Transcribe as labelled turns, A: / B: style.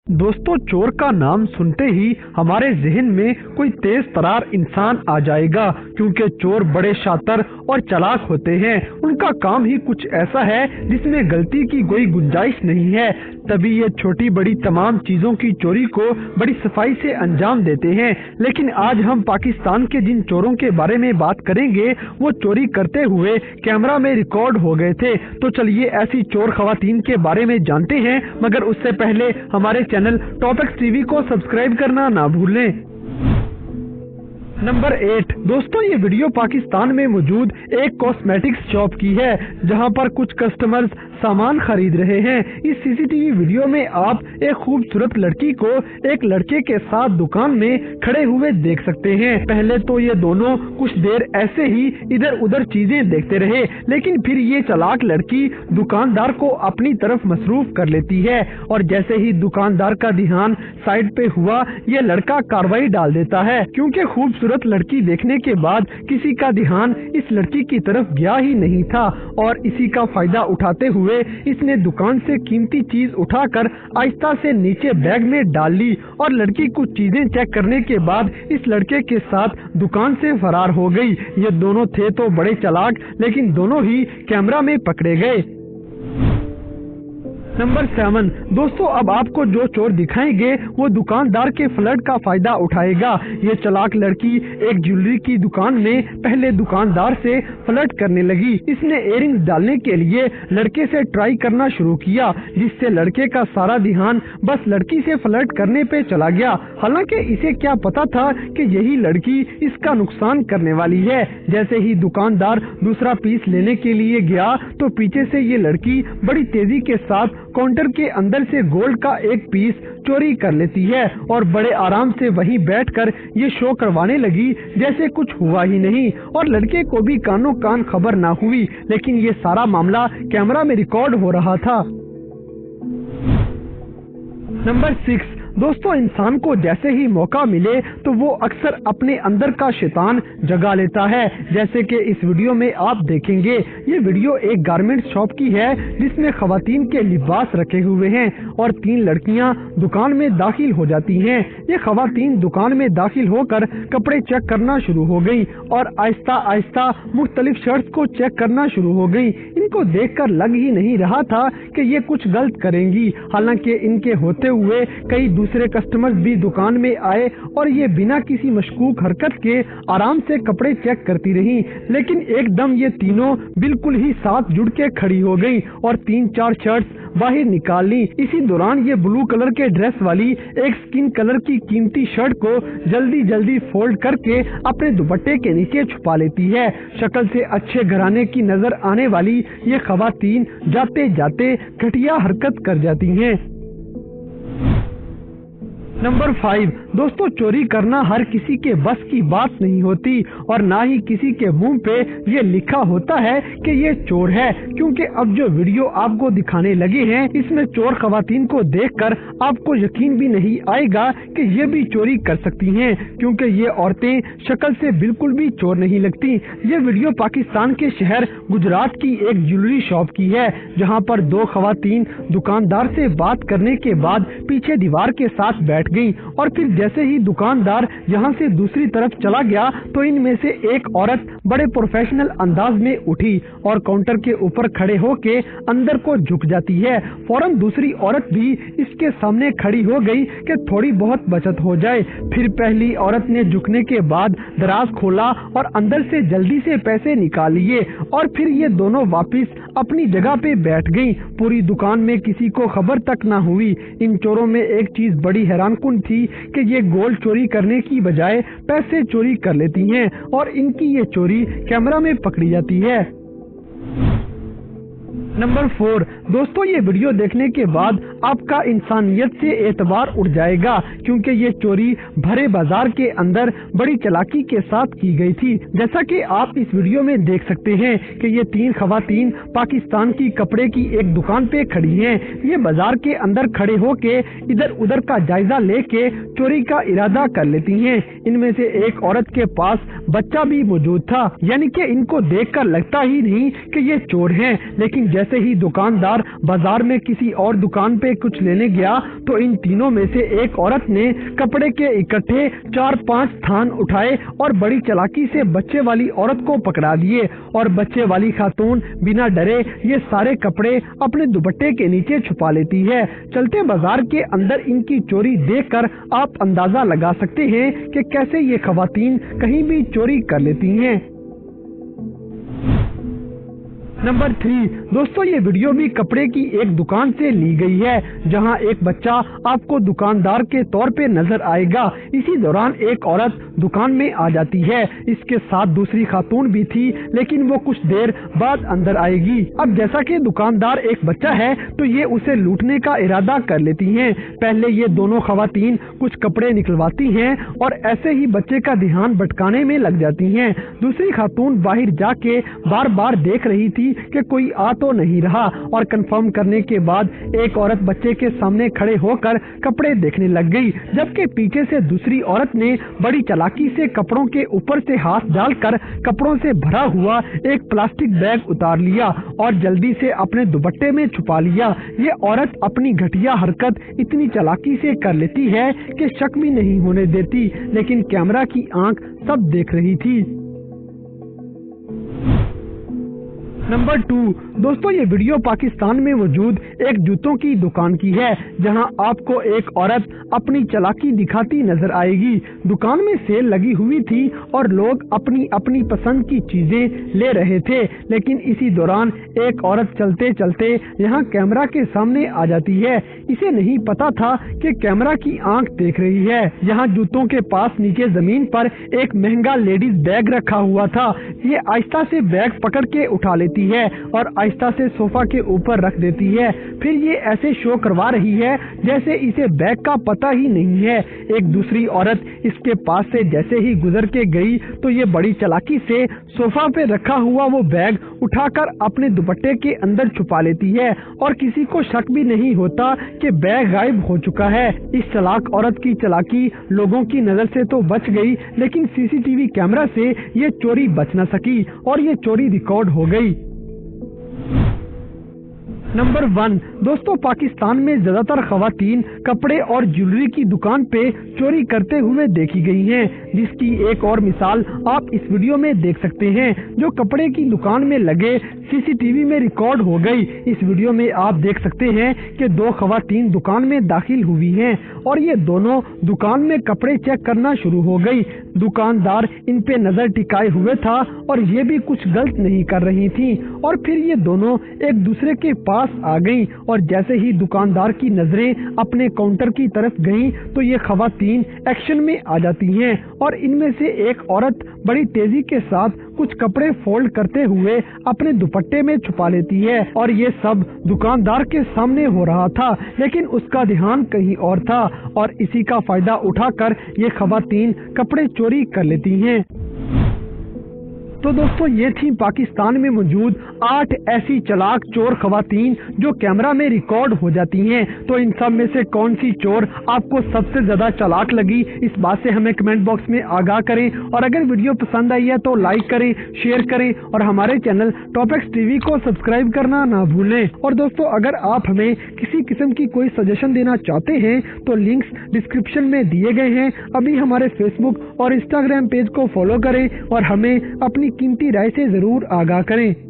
A: दोस्तों, चोर का नाम सुनते ही हमारे जहन में कोई तेज तरार इंसान आ जाएगा, क्योंकि चोर बड़े शातिर और चालाक होते हैं। उनका काम ही कुछ ऐसा है जिसमें गलती की कोई गुंजाइश नहीं है, तभी ये छोटी बड़ी तमाम चीजों की चोरी को बड़ी सफाई से अंजाम देते हैं। लेकिन आज हम पाकिस्तान के जिन चोरों के बारे में बात करेंगे वो चोरी करते हुए कैमरा में रिकॉर्ड हो गए थे। तो चलिए ऐसी चोर खवातीन के बारे में जानते हैं, मगर उससे पहले हमारे चैनल टॉपिक्स टीवी को सब्सक्राइब करना ना भूलें। नंबर 8 दोस्तों, ये वीडियो पाकिस्तान में मौजूद एक कॉस्मेटिक्स शॉप की है, जहां पर कुछ कस्टमर्स सामान खरीद रहे हैं। इस सीसीटीवी वीडियो में आप एक खूबसूरत लड़की को एक लड़के के साथ दुकान में खड़े हुए देख सकते हैं। पहले तो ये दोनों कुछ देर ऐसे ही इधर उधर चीजें देखते रहे, लेकिन फिर ये चालाक लड़की दुकानदार को अपनी तरफ मसरूफ कर लेती है, और जैसे ही दुकानदार का ध्यान साइड पे हुआ, ये लड़का कार्रवाई डाल देता है, क्योंकि खूबसूरत लड़की देखने के बाद किसी का ध्यान इस लड़की की तरफ गया ही नहीं था, और इसी का फायदा उठाते हुए इसने दुकान से कीमती चीज उठाकर आहिस्ता से नीचे बैग में डाल ली, और लड़की कुछ चीजें चेक करने के बाद इस लड़के के साथ दुकान से फरार हो गई। ये दोनों थे तो बड़े चालाक, लेकिन दोनों ही कैमरा में पकड़े गए। नंबर 7 दोस्तों, अब आपको जो चोर दिखाएंगे वो दुकानदार के फ्लर्ट का फायदा उठाएगा। ये चालाक लड़की एक ज्वेलरी की दुकान में पहले दुकानदार से फ्लर्ट करने लगी। इसने इयररिंग्स डालने के लिए लड़के से ट्राई करना शुरू किया, जिससे लड़के का सारा ध्यान बस लड़की से फ्लर्ट करने पे चला गया। हालांकि इसे क्या पता था कि यही लड़की इसका नुकसान करने वाली है। जैसे ही दुकानदार दूसरा पीस लेने के लिए गया तो पीछे से ये लड़की बड़ी तेजी के साथ काउंटर के अंदर से गोल्ड का एक पीस चोरी कर लेती है, और बड़े आराम से वहीं बैठकर ये शो करवाने लगी जैसे कुछ हुआ ही नहीं, और लड़के को भी कानों कान खबर ना हुई। लेकिन ये सारा मामला कैमरा में रिकॉर्ड हो रहा था। नंबर 6 दोस्तों, इंसान को जैसे ही मौका मिले तो वो अक्सर अपने अंदर का शैतान जगा लेता है। जैसे कि इस वीडियो में आप देखेंगे, ये वीडियो एक गारमेंट शॉप की है जिसमें खवातीन के लिबास रखे हुए हैं, और 3 लड़कियां दुकान में दाखिल हो जाती हैं। ये खवातीन दुकान में दाखिल होकर कपड़े चेक करना शुरू हो गयी, और आहिस्ता आहिस्ता मुख्तलिफ शर्ट्स को चेक करना शुरू हो गयी। इनको देखकर लग ही नहीं रहा था कि ये कुछ गलत करेंगी। हालांकि इनके होते हुए कई दूसरे कस्टमर्स भी दुकान में आए, और ये बिना किसी मशकूक हरकत के आराम से कपड़े चेक करती रहीं। लेकिन एकदम ये तीनों बिल्कुल ही साथ जुड़ के खड़ी हो गयी और 3-4 शर्ट्स बाहर निकाल ली। इसी दौरान ये ब्लू कलर के ड्रेस वाली एक स्किन कलर की कीमती शर्ट को जल्दी जल्दी फोल्ड करके अपने दुपट्टे के नीचे छुपा लेती है। शक्ल से अच्छे घराने की नजर आने वाली ये खवातीन जाते जाते घटिया हरकत कर जाती हैं। नंबर 5 दोस्तों, चोरी करना हर किसी के बस की बात नहीं होती, और ना ही किसी के मुंह पे ये लिखा होता है कि ये चोर है, क्योंकि अब जो वीडियो आपको दिखाने लगे हैं इसमें चोर खवातीन को देखकर आपको यकीन भी नहीं आएगा कि ये भी चोरी कर सकती हैं, क्योंकि ये औरतें शक्ल से बिल्कुल भी चोर नहीं लगती। ये वीडियो पाकिस्तान के शहर गुजरात की एक ज्वेलरी शॉप की है, जहाँ पर 2 खवातीन दुकानदार से बात करने के बाद पीछे दीवार के साथ बैठ गई, और फिर जैसे ही दुकानदार यहाँ से दूसरी तरफ चला गया तो इनमें से एक औरत बड़े प्रोफेशनल अंदाज में उठी और काउंटर के ऊपर खड़े होके अंदर को झुक जाती है। फौरन दूसरी औरत भी इसके सामने खड़ी हो गई कि थोड़ी बहुत बचत हो जाए। फिर पहली औरत ने झुकने के बाद दराज खोला और अंदर से जल्दी से पैसे निकाल लिए, और फिर ये दोनों वापिस अपनी जगह पे बैठ गयी। पूरी दुकान में किसी को खबर तक न हुई। इन चोरों में एक चीज बड़ी हैरानकुन थी कि ये गोल्ड चोरी करने की बजाय पैसे चोरी कर लेती हैं, और इनकी ये चोरी कैमरा में पकड़ी जाती है। नंबर 4 दोस्तों, ये वीडियो देखने के बाद आपका इंसानियत से एतबार उड़ जाएगा, क्योंकि ये चोरी भरे बाजार के अंदर बड़ी चालाकी के साथ की गई थी। जैसा कि आप इस वीडियो में देख सकते हैं कि ये 3 खवातीन पाकिस्तान की कपड़े की एक दुकान पे खड़ी हैं। ये बाजार के अंदर खड़े होके इधर उधर का जायजा लेके चोरी का इरादा कर लेती हैं। इनमें से एक औरत के पास बच्चा भी मौजूद था, यानी कि इनको देखकर लगता ही नहीं कि ये चोर हैं। लेकिन जैसे ही दुकानदार बाजार में किसी और दुकान पे कुछ लेने गया तो इन तीनों में से एक औरत ने कपड़े के इकट्ठे 4-5 थान उठाए और बड़ी चालाकी से बच्चे वाली औरत को पकड़ा दिए और बच्चे वाली खातून बिना डरे ये सारे कपड़े अपने दुपट्टे के नीचे छुपा लेती है। चलते बाजार के अंदर इनकी चोरी देखकर आप अंदाजा लगा सकते हैं कि कैसे ये खवातीन कहीं भी चोरी कर लेती हैं। नंबर 3 दोस्तों, ये वीडियो भी कपड़े की एक दुकान से ली गई है जहां एक बच्चा आपको दुकानदार के तौर पे नजर आएगा। इसी दौरान एक औरत दुकान में आ जाती है, इसके साथ दूसरी खातून भी थी, लेकिन वो कुछ देर बाद अंदर आएगी। अब जैसा कि दुकानदार एक बच्चा है तो ये उसे लूटने का इरादा कर लेती हैं। पहले ये दोनों खवातीन कुछ कपड़े निकलवाती हैं और ऐसे ही बच्चे का ध्यान भटकाने में लग जाती हैं। दूसरी खातून बाहर जाके बार बार देख रही थी कि कोई आ तो नहीं रहा और कंफर्म करने के बाद एक औरत बच्चे के सामने खड़े होकर कपड़े देखने लग गई, जबकि पीछे से दूसरी औरत ने बड़ी चालाकी से कपड़ों के ऊपर से हाथ डालकर कपड़ों से भरा हुआ एक प्लास्टिक बैग उतार लिया और जल्दी से अपने दुपट्टे में छुपा लिया। ये औरत अपनी घटिया हरकत इतनी चालाकी से कर लेती है कि शक भी नहीं होने देती, लेकिन कैमरा की आंख सब देख रही थी। नंबर 2 दोस्तों, ये वीडियो पाकिस्तान में मौजूद एक जूतों की दुकान की है जहां आपको एक औरत अपनी चालाकी दिखाती नजर आएगी। दुकान में सेल लगी हुई थी और लोग अपनी अपनी पसंद की चीजें ले रहे थे, लेकिन इसी दौरान एक औरत चलते चलते यहाँ कैमरा के सामने आ जाती है। इसे नहीं पता था कि कैमरा की आंख देख रही है। यहाँ जूतों के पास नीचे जमीन पर एक महंगा लेडीज बैग रखा हुआ था। ये आहिस्ता से बैग पकड़ के उठा लेती है और आहिस्ता से सोफा के ऊपर रख देती है। फिर ये ऐसे शो करवा रही है जैसे इसे बैग का पता ही नहीं है। एक दूसरी औरत इसके पास से जैसे ही गुजर के गई तो ये बड़ी चालाकी से सोफा पे रखा हुआ वो बैग उठाकर अपने दुपट्टे के अंदर छुपा लेती है और किसी को शक भी नहीं होता कि बैग गायब हो चुका है। इस चालाक औरत की चालाकी लोगों की नजर से तो बच गई, लेकिन सीसीटीवी कैमरा से ये चोरी बच न सकी और ये चोरी रिकॉर्ड हो गई। नंबर 1 दोस्तों, पाकिस्तान में ज्यादातर खवातीन कपड़े और ज्वेलरी की दुकान पे चोरी करते हुए देखी गई हैं, जिसकी एक और मिसाल आप इस वीडियो में देख सकते हैं जो कपड़े की दुकान में लगे सीसीटीवी में रिकॉर्ड हो गई। इस वीडियो में आप देख सकते हैं कि 2 खवातीन दुकान में दाखिल हुई हैं और ये दोनों दुकान में कपड़े चेक करना शुरू हो गई। दुकानदार इन पे नजर टिकाए हुए था और ये भी कुछ गलत नहीं कर रही थी और फिर ये दोनों एक दूसरे के पास आ गईं और जैसे ही दुकानदार की नजरें अपने काउंटर की तरफ गईं तो ये खवातीन एक्शन में आ जाती हैं और इनमें से एक औरत बड़ी तेजी के साथ कुछ कपड़े फोल्ड करते हुए अपने दुपट्टे में छुपा लेती है और ये सब दुकानदार के सामने हो रहा था, लेकिन उसका ध्यान कहीं और था और इसी का फायदा उठाकर ये खवातीन कपड़े चोरी कर लेती हैं। तो दोस्तों, ये थी पाकिस्तान में मौजूद 8 ऐसी चालाक चोर खवातीन जो कैमरा में रिकॉर्ड हो जाती हैं। तो इन सब में से कौन सी चोर आपको सबसे ज्यादा चालाक लगी, इस बात से हमें कमेंट बॉक्स में आगाह करें और अगर वीडियो पसंद आई है तो लाइक करें, शेयर करें और हमारे चैनल टॉपएक्स टीवी को सब्सक्राइब करना ना भूलें। और दोस्तों, अगर आप हमें किसी किस्म की कोई सजेशन देना चाहते हैं तो लिंक्स डिस्क्रिप्शन में दिए गए हैं। अभी हमारे फेसबुक और इंस्टाग्राम पेज को फॉलो करें और हमें अपनी कीमती राय से जरूर आगाह करें।